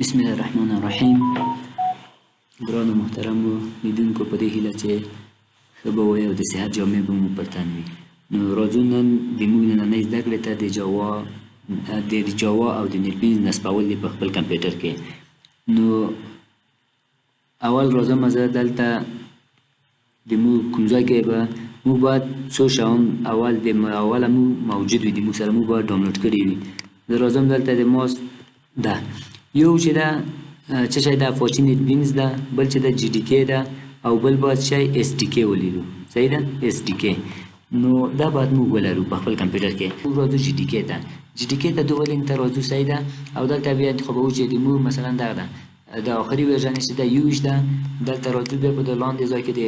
بسم الله الرحمن الرحیم. ګرانو محترمو لیدونکو، په دې هیله چې ښه به وئ او د صحت جامې به مو پر تن وي. نو راځو نن د موږ نننۍ زده کړې ته د جاوا او د نیټبینز نصبول دي په خپل کمپیوټر کې. نو اول راځم زه دلته د موږ کوم ځای کې به موږ باید څو شیان اوله موږ موجود وي، د موږ سره موږ باید ډاونلوډ کړي وي. زه راځم دلته د ماس ده یو چې دا څه شی ده، اپاچي نیټبینز ده، بل چې ده جي ډي کې ده، او بل باید شی اس ډي کې ولیدو. صحیح ده، اس ډي کې. نو دا باید موږ ولرو په خپل کمپیوټر کې. موږ راځو جي ډي کې ته، جي ډي کې ته دوه لینک ته راځو. صحیح ده، او دلته بیا انتخابوو چې د موږ مثلا دغه ده د آخري ورژن چې ده یو ده. دلته راځو بیا په د لاندې ځای کې د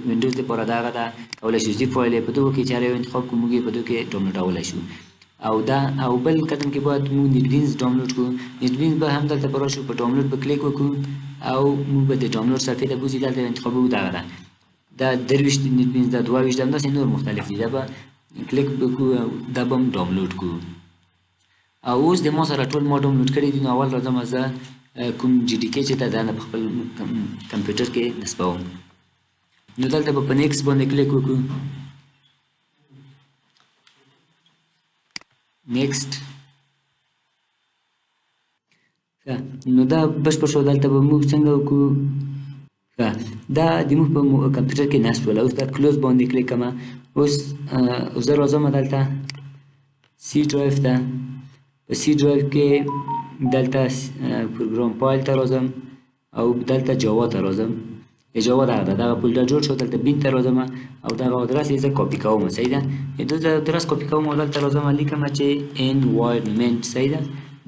وینډوز لپاره دغه ده کولی شو زیپ فایل یې په دغو کې چې هر یو انتخاب کړو موږ یې په دغو کې ډاونلوډولی شو. او بل قدم کې باید موږ نیټبینز ډاونلوډ کړو. نیټبینز به هم دلته به راشو، په ډاونلوډ به کلیک وکړو او موږ به د ډاونلوډ صفحې ته بوځي. دلته انتخابوو دغه ده، دا 23 نیټبینز ده، 22 ده، همداسې نور مختلف دي. دا به کلیک وکړو او دا به هم ډاونلوډ کړو. او اوس د ما سره ټول ما ډاونلوډ کړي دي. نو اول راځم زه کوم جي ډي کې چې ده دا په خپل کمپیوټر کې نصبوم. نو دلته به په نیکسټ باندې کلیک وکړو. نیکسټ. نو دا بشپړ شو. دلته به موږ څنګه وکړو؟ دا د موږ په کمپیوټر کې نصب شول. اوس دا کلوز باندې کلیک کوم. اوس زه راځم دلته سی ډرایو ته. په سی ډرایو کې دلته پروګرام فایل ته راځم او دلته جاوا ته راځم. جاوا دغه فولډر جوړ شو. دلته بین ته راځم او دغه ادرس یې زه کاپي کوم. صحیح ده، دلته ادرس کاپي کوم او دلته راځم لیکم چې انوایرمنټ. صحیح ده،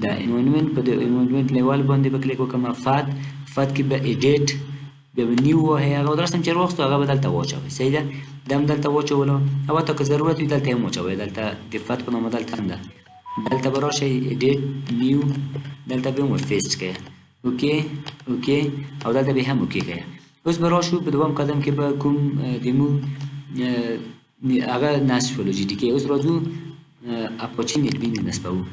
د انوایرمنټ په د انوایرمنټ لیول باندې به کلیک وکړم. فات کې به ایډیټ، بیا به نیو وهئ. هغه ادرس هم چې راوستو هغه به دلته واچوئ. صحیح ده، دا هم دلته واچولو. او حتی که ضرورت وي دلته هم واچوئ. دلته د فات په نامه دلته هم ده، دلته به راشئ ایډیټ نیو، دلته به هم ورپیسټ کړئ. اوکې اوکې، او دلته به هم اوکې کړئ. اوس به راشو په دوم قدم کې به کوم د موږ هغه نصب شولو جي ډي کې. اوس راځو اپاچي نیټبینز نصبوو.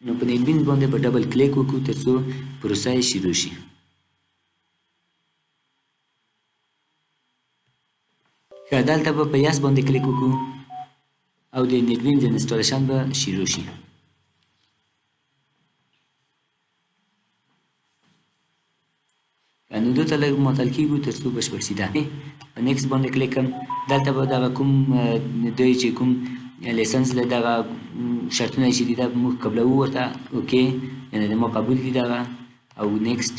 نو په نیټبینز باندې به ډبل کلیک وکړو تر څو پروسه یې شروع شي. دلته به په یس باندې کلیک وکړو او د نیټبینز انسټالیشن به شروع شي. نو دلته لږ معطل کېږو تر څو بشپړ شي. په نیکسټ باندې کلیک کوم. دلته به دغه کوم دوی چې کوم لیسنس له دغه شرطونه چې دي دا موږ قبلوو ورته. اوکې، یعنې د ما قبول دي دغه. او نیکسټ.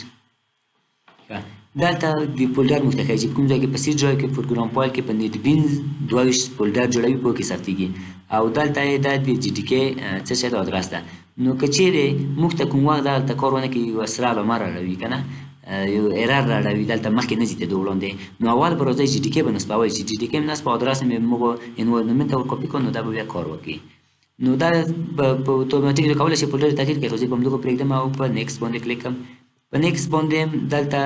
دلته د فولډر موږ ته ښایي چې کوم ځای کې په سی ډرایو کې پروګرام فایل کې په نیټبینز 22 فولډر جوړوي، په کې ثبتېږي. او دلته یې دا د جي ډي کې څه شی د ادرس ده. نو که چیرې موږ ته کوم وخت دلته کار ونه کړي یوه سره علامه راړوي که نه، یو ایرر راړوي، دلته مخکې نه ځي د وړاندې. نو اول به راځئ جي ډي کې به نصبوئ. چې جي ډي کې نصب ادرس مې موږ انوایرمنټ ته ورکاپي کړو، نو دا به بیا کار وکړي. نو دا په اتوماتیک کولی شي فولډر تغییر کړي. خو زه په همدغو پرېږدم او په نیکسټ باندې کلیک کوم. په نیکسټ باندې دلته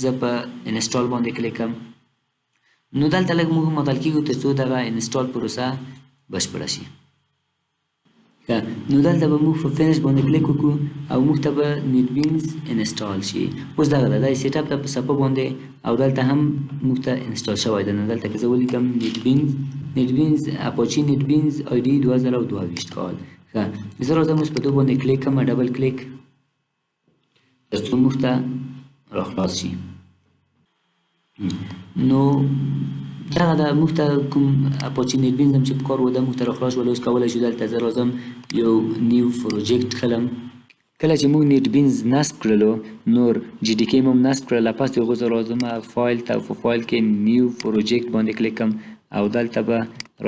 زه په انسټال باندې کلیک کوم. نو دلته لږ موږ معطل کېږو تر څو دغه انسټال پروسه بشپړه شي. نو دلته به موږ په فینش باندې کلیک وکړو او موږ ته به نیټبینز انسټال شي. اوس دغه ده، دا یې سیټ اپ ده په صفحه باندې او دلته هم موږ ته انسټال شوی ده. نو دلته که زه ولیکم نیټبینز اپاچي نیټبینز آی ډي 2022 کال. زه راځم اوس په دو باندې کلیک کوم، ډبل کلیک، تر څو موږ ته راخلاص شي. نو دغه ده، موږ ته کوم اپاچي نیټبینز هم چې په کار و ده موږ ته راخلاص شول. اوس کولی شو دلته زه راځم یو نیو پروجیکټ کښلم. کله چې موږ نیټبینز نصب کړلو، نور جي ډي کې هم نصب کړل، پس د هغو زه راځم فایل ته. په فایل کې نیو پروجیکټ باندې کلیک کوم او دلته به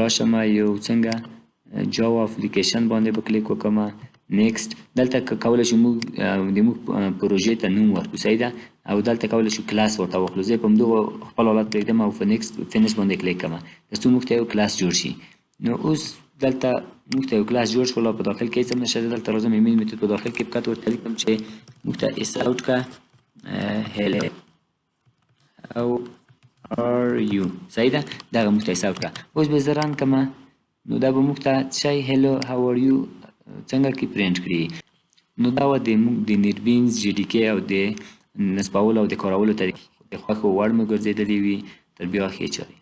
راشم یو څنګه جاوا اپلیکیشن باندې به کلیک وکړم. نیکسټ. دلته کولی شو موږ د موږ پروژې ته نوم ورکړو. صحیح ده، او دلته کولی شو کلاس ورته واخلو. زه په همدغو خپل حالت پرېږدم او په نیکسټ فینش باندې کلیک کوم تر څو موږ ته یو کلاس جوړ شي. نو اوس دلته موږ ته یو کلاس جوړ شول او په داخل کې هېڅ هم نشته. دلته راځم ایمیل میتود په داخل کې فقط ورته لیکم چې موږ ته اس اوټ کا هیل او ار یو. صحیح ده، دغه موږ ته اس اوټ کا. اوس به زه رن کړم. نو دا به موږ ته شی هیلو هاو ار یو څنګه کې پرینټ کړي. نو دا وه موږ د نیربینز جي ډي کې او د نصبولو او د کارولو طریقې د خوښو وړ مو ګرځېدلې وي. تر بیا ښې چارې.